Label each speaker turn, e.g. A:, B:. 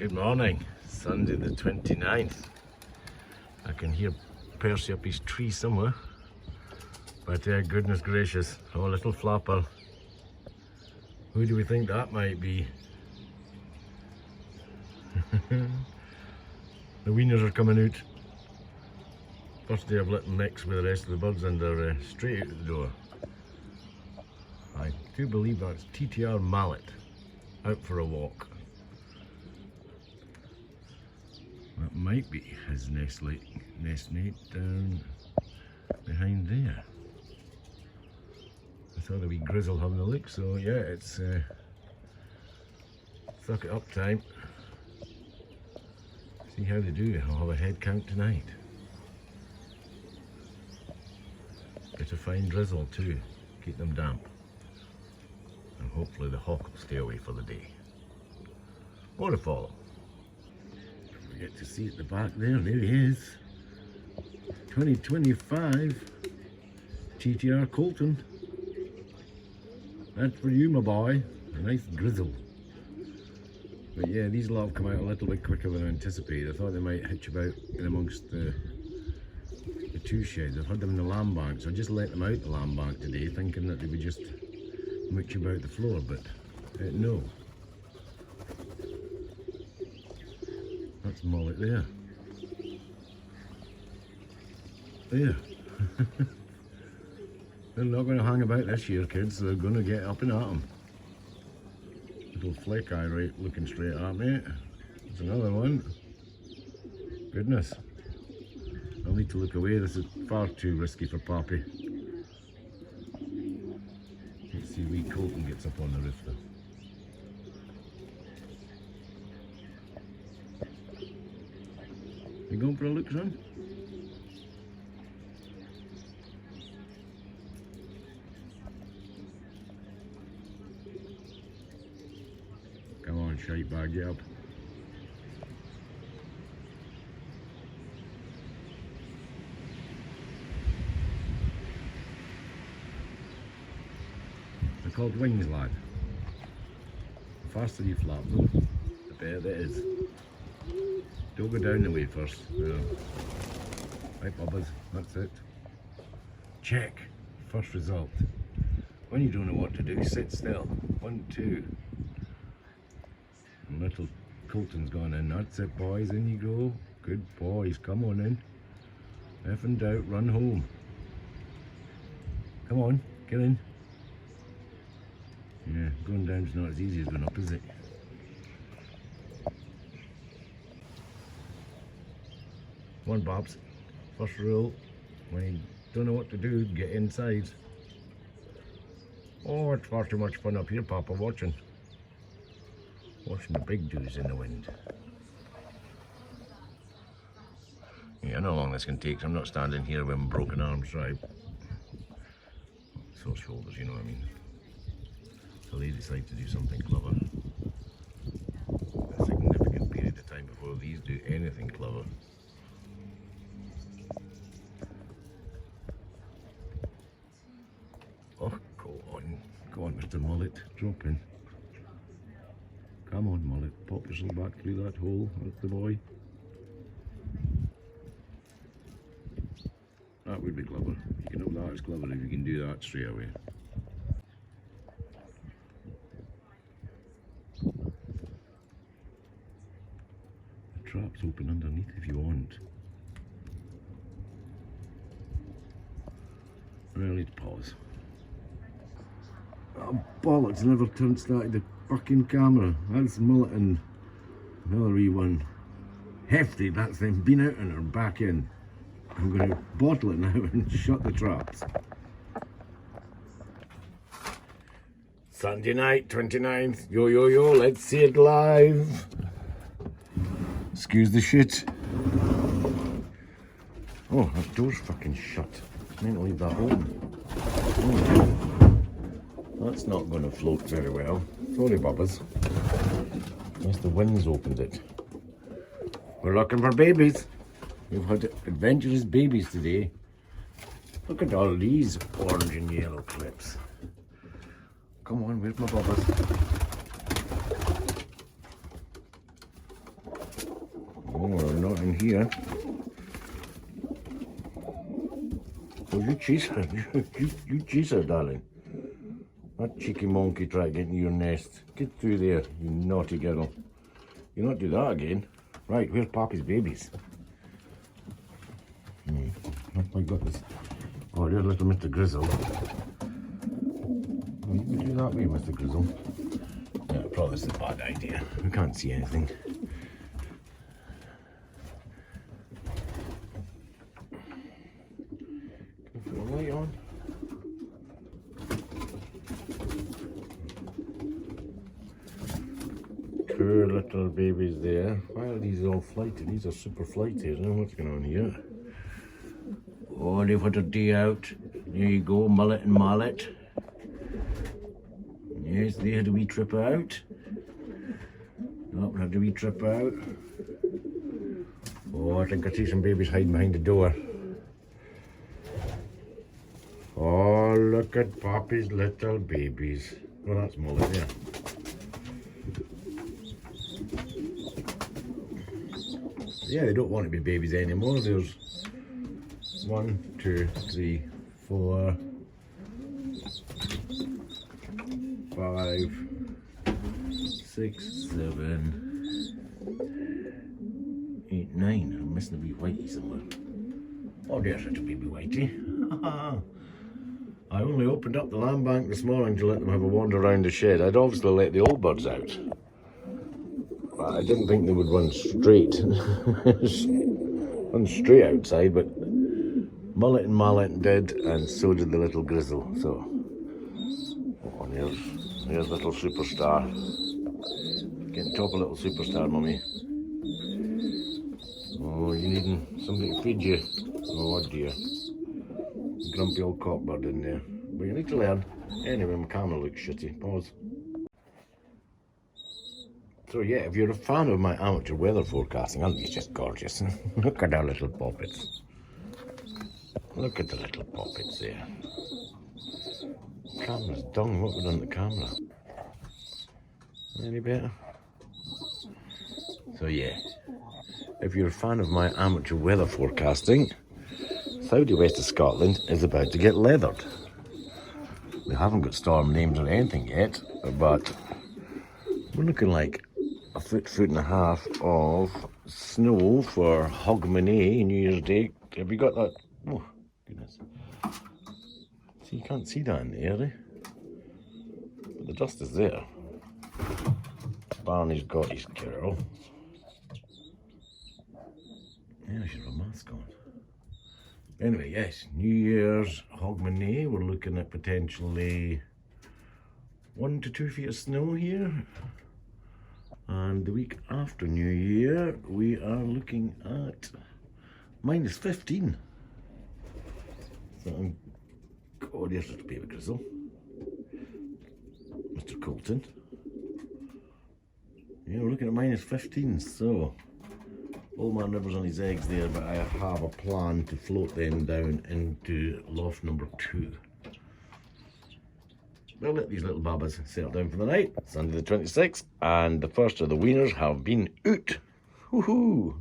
A: Good morning, Sunday the 29th. I can hear Percy up his tree somewhere, but goodness gracious, oh little flapper. Who do we think that might be? The weaners are coming out. First day I've let them mix with the rest of the birds and they're straight out the door. I do believe that's TTR mallet out for a walk. That might be his nest mate down behind there. I saw the wee grizzle having a look, so yeah, it's suck it up time. See how they do. I'll have a head count tonight. Bit of fine drizzle too, keep them damp. And hopefully the hawk will stay away for the day. More to follow. Get to see at the back there he is. 2025 TTR Colton. That's for you, my boy. A nice grizzle. But yeah, these lot have come out a little bit quicker than I anticipated. I thought they might hitch about in amongst the two sheds. I've had them in the lamb bank, so I just let them out the lamb bank today, thinking that they would just mooch about the floor, but no. That's mullet there. There. They're not going to hang about this year, kids. They're going to get up and at them. Little flick eye right looking straight at me. There's another one. Goodness. I'll need to look away. This is far too risky for Pappy. Let's see, wee Colton gets up on the roof though. You going for a look, son? Come on, shite bag, get up. They're called wings, lad. The faster you flap them, the better it is. Don't go down the way first. No. Right, bubbas, that's it. Check. First result. When you don't know what to do, sit still. 1, 2. And little Colton's gone in. That's it, boys. In you go. Good boys. Come on in. If in doubt, run home. Come on, get in. Yeah, going down's not as easy as going up, is it? One, Bobs. First rule, when you don't know what to do, get inside. Oh, it's far too much fun up here, Papa, watching the big dudes in the wind. Yeah, I know how long this can take, so I'm not standing here with my broken arms, right? Sore shoulders, you know what I mean. So they decide to do something clever. A significant period of time before these do anything clever. Oh, go on, Mr. Mullet, drop in. Come on, Mullet, pop yourself back through that hole. That's the boy. That would be clever. You know that's clever if you can do that straight away. The trap's open underneath if you want. Well, let's pause. Oh, bollocks, never started the fucking camera. That's Mullet and another wee one. Hefty, that's them. Been out and are back in. I'm going to bottle it now and shut the traps. Sunday night, 29th. Yo, yo, yo, let's see it live. Excuse the shit. Oh, that door's fucking shut. I meant to leave that open. Oh, that's not going to float very well. Sorry, Bubbas. Unless the wind's opened it. We're looking for babies. We've had adventurous babies today. Look at all these orange and yellow clips. Come on, where's my Bubbas? not in here. Oh, you chase her. You chase her, darling. That cheeky monkey tried to get into your nest. Get through there, you naughty girl. You'll not do that again. Right, where's Pappy's babies? Oh my goodness. Oh, there's little Mr. Grizzle. Oh, you can do that way, Mr. Grizzle. Yeah, probably is a bad idea. We can't see anything. Can I put the light on? Poor little babies there. Why are these all flighty? These are super flighty. I don't know what's going on here. Oh, they've had a day out. There you go, mullet and mallet. Yes, they had a wee trip out. Oh, had a wee trip out. Oh, I think I see some babies hiding behind the door. Oh, look at Pappy's little babies. Well, that's mullet there. Yeah, they don't want to be babies anymore. There's 1, 2, 3, 4, 5, 6, 7, 8, 9. I'm missing a wee whitey somewhere. Oh, there's a baby whitey. I only opened up the lamb bank this morning to let them have a wander around the shed. I'd obviously let the old birds out. But I didn't think they would run straight. Run straight outside, but mullet and mallet did, and so did the little grizzle. So, oh, there's little superstar. Getting top of little superstar, mummy. Oh, you needing something to feed you? Oh dear. Grumpy old cockbird in there. But you need to learn. Anyway, my camera looks shitty. Pause. So yeah, if you're a fan of my amateur weather forecasting, aren't you just gorgeous? Look at our little poppets. Look at the little poppets there. Camera's dung. What have we done to the camera? Any better? So yeah, if you're a fan of my amateur weather forecasting, Southie west of Scotland is about to get leathered. We haven't got storm names or anything yet, but we're looking like a foot and a half of snow for Hogmanay New Year's Day. Have you got that? Oh, goodness. See, you can't see that in the air, eh? But the dust is there. Barney's got his girl. Yeah, I should have a mask on. Anyway, yes, New Year's, Hogmanay. We're looking at potentially 1 to 2 feet of snow here. And the week after New Year, we are looking at minus 15. So, oh, there's little baby Grizzle. Mr. Colton. Yeah, we're looking at minus 15, so old man Rivers on his eggs there, but I have a plan to float them down into loft number 2. We'll let these little babas settle down for the night. Sunday the 26th, and the first of the weaners have been out. Woohoo!